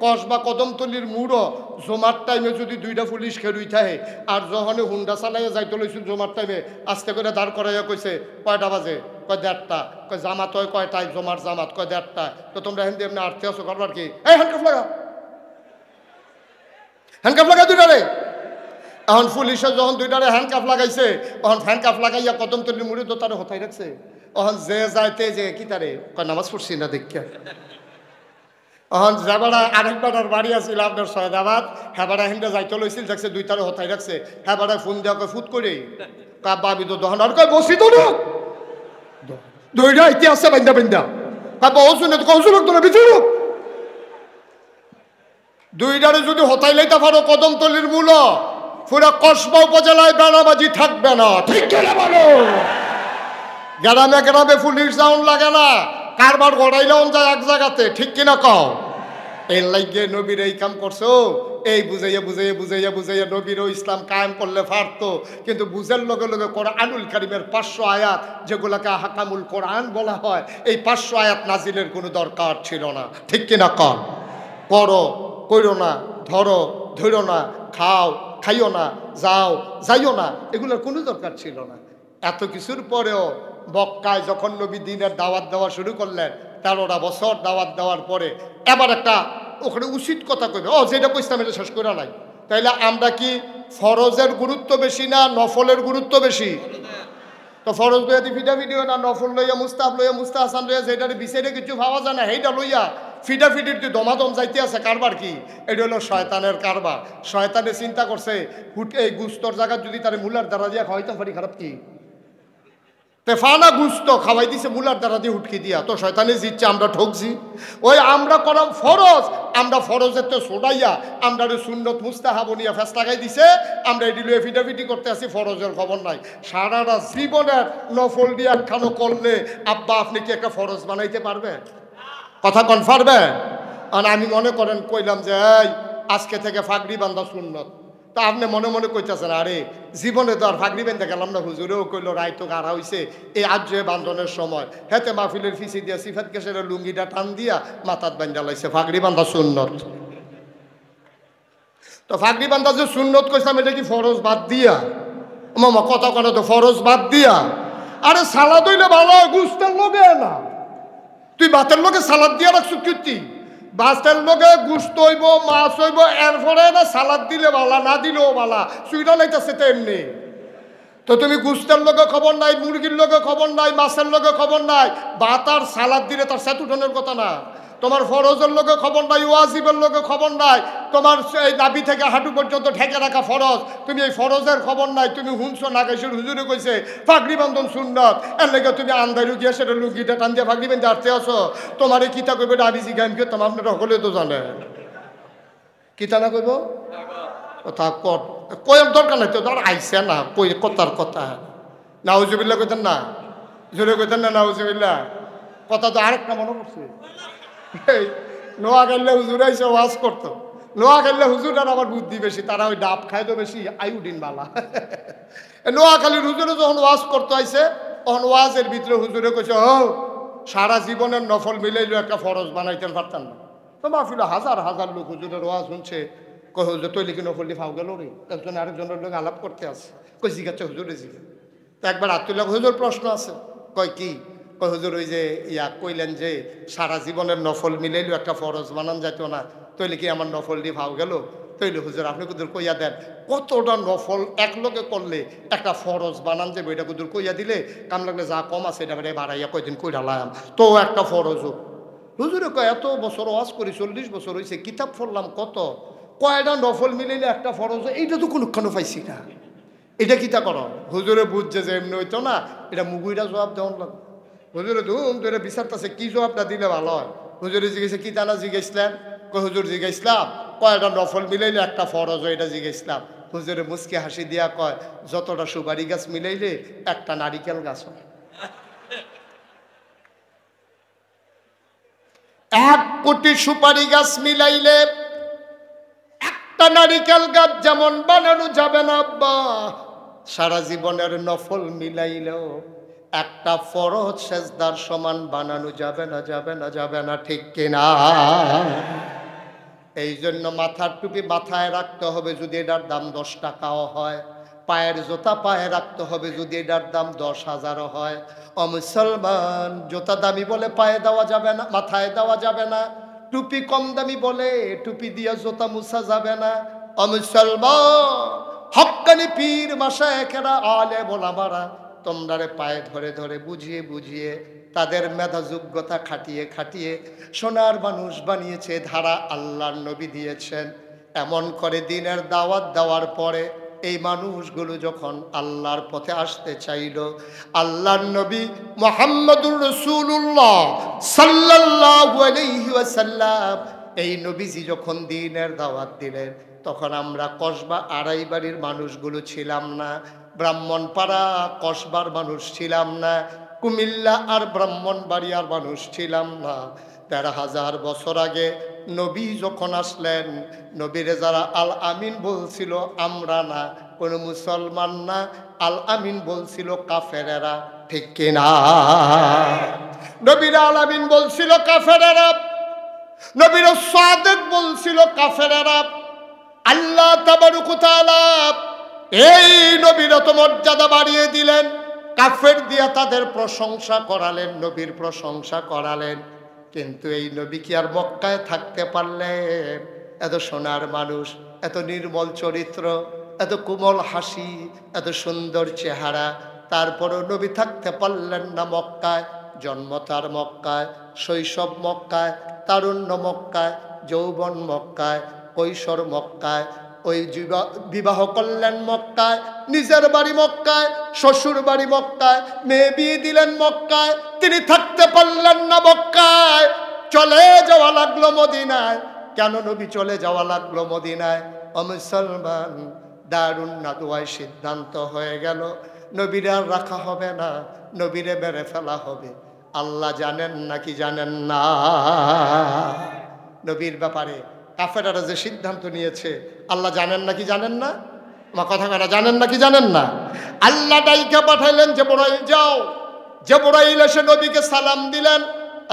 কসবা কদমতলির মুড়ো জমার টাইমে যদি দুইটা পুলিশ খেরুই থাকে আর যখন হুন্ডা চালাইয়া যাইতে লইছিল জমার টাইমে আস্তে করে দাঁড় করাইয়া কইছে কয়টা বাজে কয় 1:30 কয় জামাত হয় কয়টায় জমার জামাত কয় 1:30 তো তোমরা হেন এমনি আটতে আসো করবার কি এই হ্যান্ডকাফ লাগা দুইটারে এখন পুলিশে যখন দুইটারে হ্যান্ডকাফ লাগাইছে তখন হ্যান্ডকাফ লাগাইয়া কদমতলির মুড়ি তো তারে হতাই রাখছে তখন যে যাইতে যে কি তারে কয় নামাজ পড়ছি না দেখিয়া এখন যাবারা আরেকবার বাড়ি আসছিল আপনার সয়দাবাদ হ্যাঁ হিন্দা যাইতে লইছিল দেখছে দুইটারে হতাই রাখছে হ্যাঁ ফোন দেওয়া কয় ফুট করে কাপ বাবি তো দহন আর কয় বসি তো না দুইটা ইতি আছে বান্দা বান্দা কাপ ওসুন তো কৌশল তো না বিচুর দুইটারে যদি হতাই লইতে পারো কদমতলির মূল পুরো কসবা উপজেলায় বেড়াবাজি থাকবে না ঠিক কিনা বলো গ্রামে গ্রামে পুলিশ যাওন লাগে না কারবার গড়াইলেও যায় এক জায়গাতে ঠিক কিনা কও এর লাগে নবীর এই কাম করছো এই বুঝাইয়া বুঝাইয়া বুঝাইয়া বুঝাইয়া নবীর ইসলাম কায়েম করলে পারতো কিন্তু বুঝার লগে লগে কোরআনুল কারীমের 500 আয়াত যেগুলোকে হাকামুল কোরআন বলা হয় এই 500 আয়াত নাজিলের কোনো দরকার ছিল না ঠিক কিনা কও করো কইরো না ধরো ধরো না খাও খাইও না যাও যাইও না এগুলোর কোনো দরকার ছিল না এত কিছুর পরেও মক্কায় যখন নবী দ্বীনের দাওয়াত দেওয়া শুরু করলেন 13টা বছর দাওয়াত দেওয়ার পরে এবার একটা ওখানে উচিত কথা কইবে যেটা কইতাম এটা শেষ করে নাই তাইলে আমরা কি ফরজের গুরুত্ব বেশি না নফলের গুরুত্ব বেশি তো ফরজ লইয়া ফিডাফিডিও না নফল লইয়া মুস্তাহাসান লইয়া যেটার বিচারে কিছু ভাবা যায় না সেইটা লইয়া ফিডাফিডির যে দমাদম যাইতে আছে কারবার কি এটা হলো শয়তানের কারবার শয়তানে চিন্তা করছে এই গুস্তর জায়গা যদি তার মুলার দ্বারা দিয়া খাওয়াইতাম পারি খারাপ কি তেফানা গুস্ত খাওয়াই দিছে মুলার দ্বারা দিয়ে উঠকি দিয়া তো শয়তানে জিতছে আমরা ঠকছি ওই আমরা করাম ফরজ আমরা ফরজের তো সোডাইয়া আমরা সুন্নত মুস্তাহাব নিয়ে ফেস লাগাই দিছে আমরা এটি লুয়ে ফিটাফিটি করতে আসি ফরজের খবর নাই সারাটা জীবনের নফল দিয়ে একখানো করলে আব্বা আপনি কি একটা ফরজ বানাইতে পারবেন কথা কনফার্মেন আর আমি মনে করেন কইলাম যে এই আজকে থেকে ফাগড়ি বান্ধা সুন্নত তা আপনি মনে মনে কইতেছেন আরে জীবনে তো আর ফাগড়ি বেঁধে গেলাম না হুজুরেও কইল রায় তো গাড়া হইছে এই আজ বান্ধনের সময় হেতে মাহফিলের ফিসি দিয়া সিফাত কেসের লুঙ্গিটা টান দিয়া মাথাত বান্ধা লাইছে ফাগড়ি বান্ধা সুন্নত তো ফাগড়ি বান্ধা যে সুন্নত কইছিলাম এটা কি ফরজ বাদ দিয়া মামা কথা কথা তো ফরজ বাদ দিয়া আরে সালাদ হইলে ভালো গুস্তের লগে না তুই ভাতের লগে সালাদ দিয়া রাখছো কীর্তি বাসের লগে গুস্ত হইব মাছ হইব এরপরে না সালাদ দিলে বালা না দিলেও বালা সুইটা লাইতেছে তো এমনি তো তুমি গুস্তের লগে খবর নাই মুরগির লগে খবর নাই মাছের লগে খবর নাই ভাত আর সালাদ দিলে তার সেতু উঠানোর কথা না তোমার ফরজের লগে খবর নাই ওয়াজিবের লগে খবর নাই তোমার এই নাভি থেকে হাঁটু পর্যন্ত ঢেকে রাখা ফরজ তুমি এই ফরজের খবর নাই তুমি হুনছো না গাইছো হুজুরে কইছে ফাগড়ি বান্ধন সুন্নত এর লেগে তুমি আন্দাই লুকিয়ে সেটা লুকিটা টান দিয়ে ফাগড়ি বেঁধে আসতে আসো তোমার এই কিতা কইবে আমি জিগাইম কে তোমার আপনারা সকলে তো জানে কিতা না কইব কথা কর কয়ের দরকার নাই তো ধর আইসে না কই কথার কথা নাউজুবিল্লাহ কইতেন না জোরে কইতেন না নাউজুবিল্লাহ কথা তো আরেকটা মনে পড়ছে নোয়া গেলে হুজুর এসে ওয়াজ করতো নোয়া গেলে হুজুর আর আমার বুদ্ধি বেশি তারা ওই ডাব খায় তো বেশি আইউডিন বালা নোয়াখালীর হুজুরে যখন ওয়াজ করতে আইসে তখন ওয়াজের ভিতরে হুজুরে কইছে সারা জীবনের নফল মিলাইলো একটা ফরজ বানাইতেন পারতাম না তো মাহফিলে হাজার হাজার লোক হুজুরের ওয়াজ শুনছে কই হুজুর তৈলি কি নফল দিয়ে ফাও গেল রে একজন আরেকজনের লোক আলাপ করতে আসে কই জিজ্ঞাসা হুজুরে জিজ্ঞাসা তো একবার আত্মীয় হুজুর প্রশ্ন আছে কয় কি হুজুর ওই যে কইলেন যে সারা জীবনের নফল মিলাইলো একটা ফরজ বানান যাইতো না তৈলে কি আমার নফল দিয়ে ভাও গেল তৈলে হুজুর আপনি কুদুর কইয়া দেন কতটা নফল এক লোকে করলে একটা ফরজ বানান যাবে এটা কুদুর কইয়া দিলে কাম লাগলে যা কম আছে এটা বাড়াইয়া কয়দিন কইরা লাম তো একটা ফরজ হোক হুজুরে কয় এত বছর ওয়াজ করি 40 বছর হয়েছে কিতাব পড়লাম কত কয়টা নফল মিলাইলে একটা ফরজ এইটা তো কোনোক্ষণ পাইছি না এটা কিতা করো হুজুরে বুঝছে যে এমনি হইতো না এটা মুগুইটা জবাব দেওয়ান লাগবে হুজুরে ধুম ধরে বিচারতেছে কি জবাবটা দিলে ভালো হয় হুজুরে জিজ্ঞেসে কি জানা জিজ্ঞেসলেন হুজুর জিজ্ঞেসলাম কয়টা নফল মিলাইলে একটা ফরজ এটা জিজ্ঞেসলাম হুজুরে মুচকি হাসি দিয়া কয় যতটা সুপারি গাছ মিলাইলে একটা নারিকেল গাছ হয় 1 কোটি সুপারি গাছ মিলাইলে একটা নারিকেল গাছ যেমন বানানো যাবে না আব্বা সারা জীবনের নফল মিলাইলেও একটা ফরজ সেজদার সমান বানানো যাবে না ঠিক কিনা এই জন্য মাথার টুপি মাথায় রাখতে হবে যদি এটার দাম 10 টাকাও হয়। পায়ের জুতা পায়ে রাখতে হবে যদি এটার দাম 10,000 হয়। ও মুসলমান, জুতা দামি বলে পায়ে দেওয়া যাবে না, মাথায় দেওয়া যাবে না। টুপি কম দামি বলে টুপি দিয়া জুতা মুছা যাবে না। ও মুসলমান, হক্কানি পীর মাশায়েখেরা আলেম ওলামারা তোমরা পায়ে ধরে ধরে বুঝিয়ে বুঝিয়ে তাদের মেধা যোগ্যতা খাটিয়ে খাটিয়ে সোনার মানুষ বানিয়েছে, ধারা আল্লাহর নবী দিয়েছেন। এমন করে দিনের দাওয়াত দেওয়ার পরে এই মানুষগুলো যখন আল্লাহর পথে আসতে চাইল, আল্লাহর নবী মুহাম্মদুর রাসূলুল্লাহ সাল্লাল্লাহু আলাইহি ওয়াসাল্লাম এই নবীজি যখন দিনের দাওয়াত দিলেন, তখন আমরা কসবা আড়াই বাড়ির মানুষগুলো ছিলাম না, ব্রাহ্মণপাড়া কসবার মানুষ ছিলাম না, কুমিল্লা আর ব্রাহ্মণবাড়িয়ার মানুষ ছিলাম না। ১৩,০০০ বছর আগে নবী যখন আসলেন, নবীরে যারা আল আমিন বলছিল আমরা না, কোনো মুসলমান না, আল আমিন বলছিল কাফেরেরা, ঠিক কিনা? নবীরা আল আমিন বলছিল কাফেরেরা, নবীরা সাদেক বলছিল কাফেরেরা। আল্লাহ তাবারক ওয়া তাআলা এই নবীর তো মর্যাদা বাড়িয়ে দিলেন, কাফের দিয়া তাদের প্রশংসা করালেন, নবীর প্রশংসা করালেন। কিন্তু এই নবী কি আর মক্কায় থাকতে পারলেন? এত সোনার মানুষ, এত নির্মল চরিত্র, এত কোমল হাসি, এত সুন্দর চেহারা, তারপরও নবী থাকতে পারলেন না মক্কায়। জন্ম তার মক্কায়, শৈশব মক্কায়, তারুণ্য মক্কায়, যৌবন মক্কায়, কৈশোর মক্কায়, ওই বিবাহ করলেন মক্কায়, নিজের বাড়ি মক্কায়, শ্বশুর বাড়ি মক্কায়, মেয়ে বিয়ে দিলেন মক্কায়, তিনি থাকতে পারলেন না মক্কায়, চলে যাওয়া লাগলো মদিনায়। কেন নবী চলে যাওয়া লাগলো মদিনায়? ও মুসলমান, দারুন নাদওয়ায় সিদ্ধান্ত হয়ে গেল নবীরে আর রাখা হবে না, নবীরে মেরে ফেলা হবে। আল্লাহ জানেন নাকি জানেন না? নবীর ব্যাপারে কাফেররা যে সিদ্ধান্ত নিয়েছে আল্লাহ জানেন নাকি জানেন না? আমার কথা কারা জানেন নাকি জানেন না? আল্লাহ ডাইকা পাঠাইলেন জিবরাইল যাও। জিবরাইল এসে নবীকে সালাম দিলেন,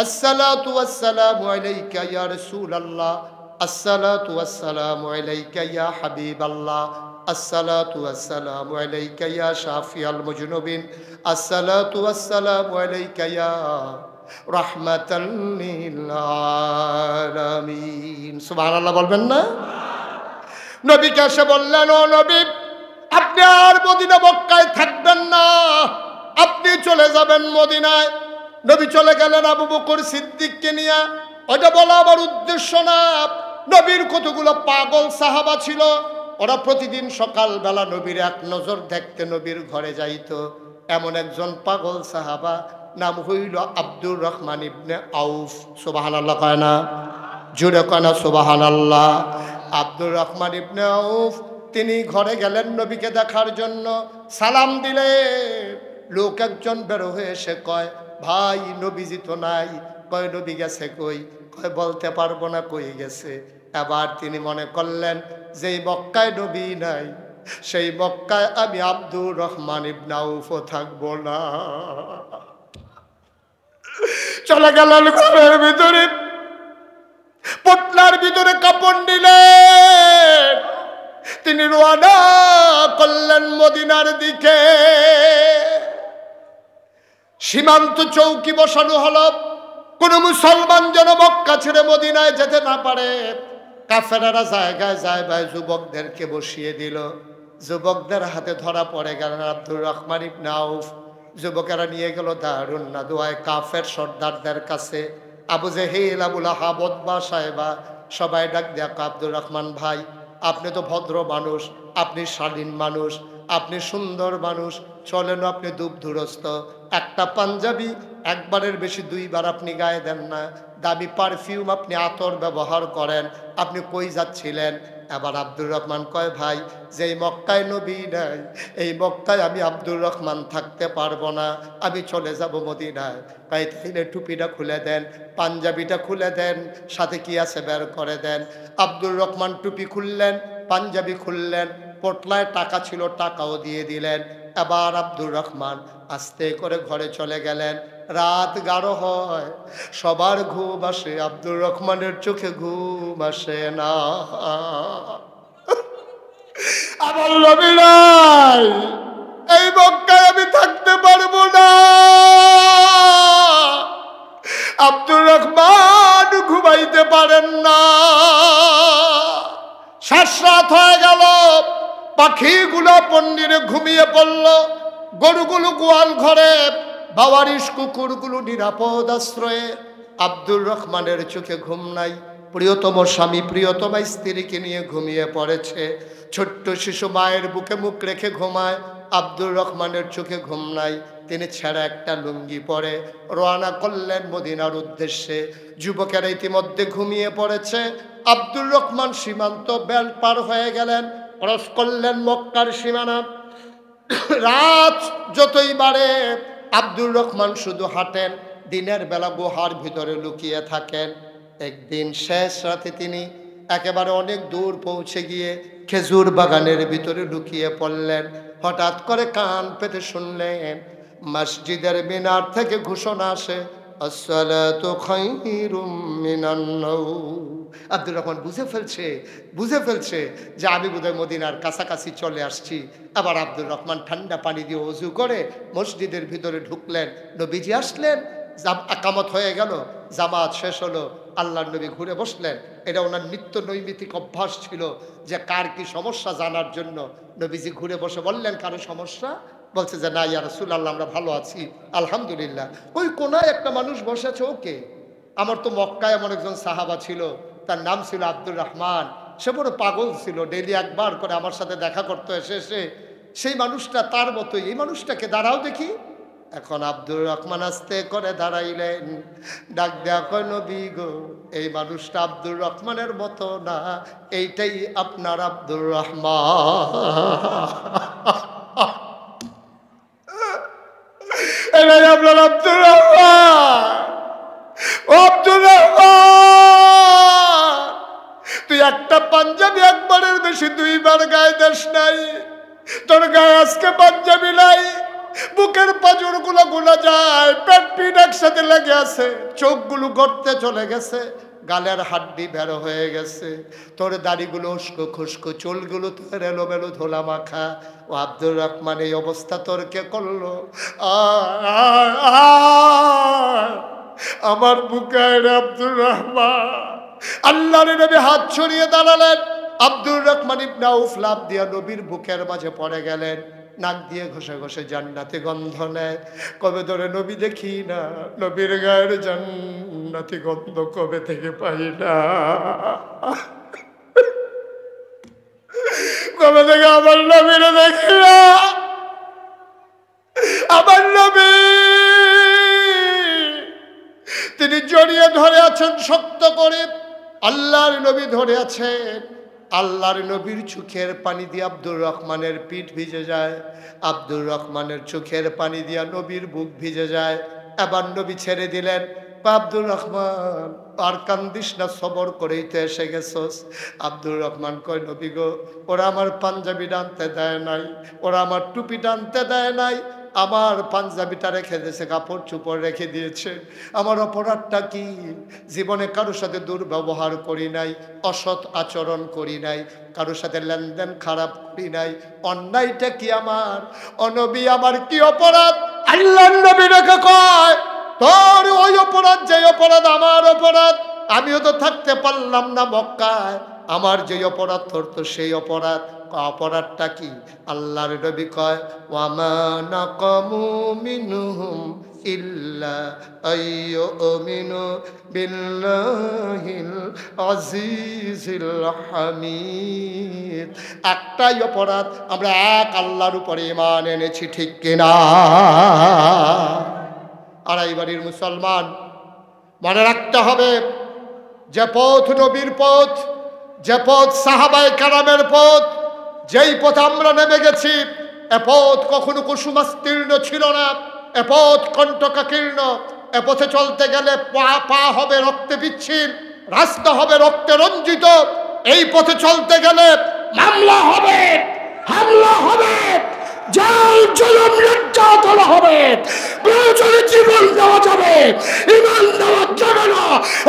আসসালাতু ওয়াসসালামু আলাইকা ইয়া রাসূলুল্লাহ, আসসালাতু ওয়াসসালামু আলাইকা ইয়া হাবিবাল্লাহ, আসসালাতু ওয়াসসালামু আলাইকা ইয়া শাফিয়াল মুজনুবিন, আসসালাতু ওয়াসসালামু আলাইকা ইয়া রাহমাতাল লিল আলামিন। সুবহানাল্লাহ বলবেন না? নবীকে এসে বললেন, ও নবী, আপনি আর মদিনা মক্কায় থাকবেন না, আপনি চলে যাবেন মদিনায়। নবী চলে গেলেন আবু বকর সিদ্দিককে নিয়ে। ওটা বলা আমার উদ্দেশ্য না। নবীর কতগুলো পাগল সাহাবা ছিল, ওরা প্রতিদিন সকালবেলা নবীর এক নজর দেখতে নবীর ঘরে যাইতো। এমন একজন পাগল সাহাবা নাম হইল আব্দুর রহমান ইবনে আউফ। সুবহানাল্লাহ কয় না? জোরে কয় না সুবহানাল্লাহ? আব্দুর রহমান ইবনে আউফ তিনি ঘরে গেলেন নবীকে দেখার জন্য। সালাম দিলে লোক একজন বের হয়ে এসে কয়, ভাই নবীজি তো নাই। কয় নবী গেছে কই? কয় বলতে পারবো না কই গেছে। এবার তিনি মনে করলেন যেই মক্কায় নবী নাই, সেই মক্কায় আমি আব্দুর রহমান ইবনে আউফও থাকবো না। চলে গেলেন ঘরের ভিতরে, পটলার ভিতরে কাপড় নিলেন, তিনি রওনা করলেন মদিনার দিকে। সীমান্ত চৌকি বসানো হলো, কোন মুসলমান যেন মক্কা ছেড়ে মদিনায় যেতে না পারে। কাফেররা জায়গায় জায়গায় যুবকদেরকে বসিয়ে দিল। যুবকদের হাতে ধরা পড়ে গেলেন আব্দুর রহমান ইবনে আউফ। যুবকেরা নিয়ে গেল দারুন নাদওয়ায় কাফের সর্দারদের কাছে। আবু জেহেল, আবু লাহাব, উতবা, সাহেবা সবাই ডাক দেয়া, আব্দুর রহমান ভাই, আপনি তো ভদ্র মানুষ, আপনি শালীন মানুষ, আপনি সুন্দর মানুষ, চলেন আপনি দুধুরস্ত একটা পাঞ্জাবি একবারের বেশি দুইবার আপনি গায়ে দেন না, দামি পারফিউম আপনি আতর ব্যবহার করেন, আপনি কই যাচ্ছিলেন? এবার আব্দুর রহমান কয়, ভাই যেই মক্কায় নবী নাই, এই মক্কায় আমি আব্দুর রহমান থাকতে পারবো না, আমি চলে যাব মদিনায়। তাই তাইলে টুপিটা খুলে দেন, পাঞ্জাবিটা খুলে দেন, সাথে কি আছে বের করে দেন। আব্দুর রহমান টুপি খুললেন, পাঞ্জাবি খুললেন, পটলায় টাকা ছিল টাকাও দিয়ে দিলেন। এবার আব্দুর রহমান আস্তে করে ঘরে চলে গেলেন। রাত গাঢ় হয়, সবার ঘুম আসে, আব্দুর রহমানের চোখে ঘুম আসে না। আমার নবী নাই, এই মক্কায় আমি থাকতে পারবো না। আব্দুর রহমান ঘুমাইতে পারেন না। শেষ রাত হয়ে গেল, পাখিগুলো পন্ডিরে ঘুমিয়ে পড়ল, গরুগুলো গোয়াল ঘরে, বাওয়ারিশ কুকুরগুলো নিরাপদ আশ্রয়ে। আব্দুর রহমানের চোখে ঘুম নাই। প্রিয়তম স্বামী প্রিয়তমা স্ত্রীকে নিয়ে ঘুমিয়ে পড়েছে। ছোট্ট শিশু মায়ের বুকে মুখ রেখে ঘুমায়। আব্দুর রহমানের চোখে ঘুম নাই। তিনি ছেঁড়া একটা লুঙ্গি পরে রওনা করলেন মদিনার উদ্দেশ্যে। যুবকেরা ইতিমধ্যে ঘুমিয়ে পড়েছে। আব্দুর রহমান সীমান্ত বেল্ট পার হয়ে গেলেন, ক্রস করলেন মক্কার সীমানা। রাত যতই বাড়ে আব্দুর রহমান শুধু হাঁটেন, দিনের বেলা গুহার ভিতরে লুকিয়ে থাকেন। একদিন শেষ রাতে তিনি একেবারে অনেক দূর পৌঁছে গিয়ে খেজুর বাগানের ভিতরে লুকিয়ে পড়লেন। হঠাৎ করে কান পেতে শুনলেন মসজিদের মিনার থেকে ঘোষণা আসে, আসসালাতু খায়রুম মিনান নাওম। আব্দুর রহমান বুঝে ফেলছে যে আমি বোধহয় মদিনার কাছাকাছি চলে আসছি। আবার আব্দুর রহমান ঠান্ডা পানি দিয়ে ওযু করে মসজিদের ভিতরে ঢুকলেন। নবীজি আসলেন, একামত হয়ে গেল, জামাত শেষ হলো, আল্লাহর নবী ঘুরে বসলেন। এটা ওনার নিত্য নৈমিত্তিক অভ্যাস ছিল যে কার কি সমস্যা জানার জন্য নবীজি ঘুরে বসে বললেন, কারো সমস্যা? বলছে যে না ইয়া রাসূলুল্লাহ, আমরা ভালো আছি আলহামদুলিল্লাহ। ওই কোনায় একটা মানুষ বসেছে, ওকে। আমার তো মক্কায় এমন একজন সাহাবা ছিল, তার নাম ছিল আব্দুর রহমান। সে বড় পাগল ছিল, ডেইলি একবার করে আমার সাথে দেখা করতে এসে সেই মানুষটা তার মতোই, এই মানুষটাকে দাঁড়াও দেখি। এখন আব্দুর রহমান আস্তে করে দাঁড়াইলেন, ডাক দেয়া কয়, নবী গো, এই মানুষটা আব্দুর রহমানের মতো না, এইটাই আপনার আব্দুর রহমান। এটাই আপনার আব্দুর রহমান। ও আব্দুর রহমান, তুই একটা পাঞ্জাবি একবারের বেশি দুইবার গায়ে দেশ নাই, তোর গায়ে আজকে পাঞ্জাবি নাই, বুকের পাজর গুলো গোলা যায়, পেট পিঠ একসাথে লেগে আছে, চোখগুলো গড়তে চলে গেছে, গালের হাড্ডি বের হয়ে গেছে, তোর দাড়িগুলো উস্কো খুস্কো, চুলগুলো তোর এলোমেলো ধোলা মাখা। ও আব্দুর রহমান, এই অবস্থা তোর কে করলো? আমার বুকে আব্দুর রহমান। আল্লাহর নবী হাত ছড়িয়ে দাঁড়ালেন। আব্দুর রহমান ইবনে আউফ লাফ দিয়া নবীর বুকের মাঝে পড়ে গেলেন। নাক দিয়ে ঘষে ঘষে জান্নাতি গন্ধ নেয়। কবে ধরে নবী দেখি না, নবীর গায়ের জান্নাতি গন্ধ কবে থেকে পাই না। কবে থেকে আমার নবীরে দেখি না। আমার নবী তিনি জড়িয়ে ধরে আছেন শক্ত করে, আল্লাহর নবী ধরে আছেন। আল্লাহর নবীর চোখের পানি দিয়ে আব্দুর রহমানের পিঠ ভিজে যায়, আব্দুর রহমানের চোখের পানি দিয়া নবীর বুক ভিজে যায়। এবার নবী ছেড়ে দিলেন। আব্দুর রহমান, আর কান্দিস না, সবর করেই তো এসে গেছস। আব্দুর রহমান কয়, নবী গো, ওরা আমার পাঞ্জাবি টানতে দেয় নাই, ওরা আমার টুপি টানতে দেয় নাই, আমার পাঞ্জাবিটা রেখে দিয়েছে, কাপড় চুপড় রেখে দিয়েছে। আমার অপরাধটা কি? জীবনে কারোর সাথে দুর্ব্যবহার করি নাই, অসৎ আচরণ করি নাই, কারোর সাথে লেনদেন খারাপ করি নাই, অন্যায়টা কি আমার? ও নবী, আমার কি অপরাধ? আল্লাহর নবী রেখে কয়, তোর ওই অপরাধ যে অপরাধ আমার অপরাধ। আমিও তো থাকতে পারলাম না মক্কায়, আমার যে অপরাধ তোর তো সেই অপরাধ। অপরাধটা কি? আল্লাহর নবী কয়, ওয়ামা নাকামু মিনহুম ইল্লা আইয়ুমিনু বিল্লাহিল আজিজিল হামিদ। একটাই অপরাধ, আমরা এক আল্লাহর উপরে ঈমান এনেছি, ঠিক কিনা? আড়াই বাড়ির মুসলমান, মনে রাখতে হবে, যে পথ নবীর পথ, যে পথ সাহাবায়ে কেরামের পথ, যেই পথে আমরা নেমে গেছি, এ পথ কখনো কুসুমাস্তীর্ণ ছিল না, এ পথ কণ্টকাকীর্ণ। এ পথে চলতে গেলে পা হবে রক্তে বিচ্ছিন্ন, রাস্তা হবে রক্তে রঞ্জিত। এই পথে চলতে গেলে মামলা হবে, হামলা হবে, জাল জুলুম নির্যাতন হবে, প্রয়োজনে জীবন দেওয়া যাবে, ইমান দেওয়া যাবে না।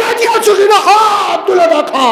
রাজি আছো কিনা হাত তুলে দেখা।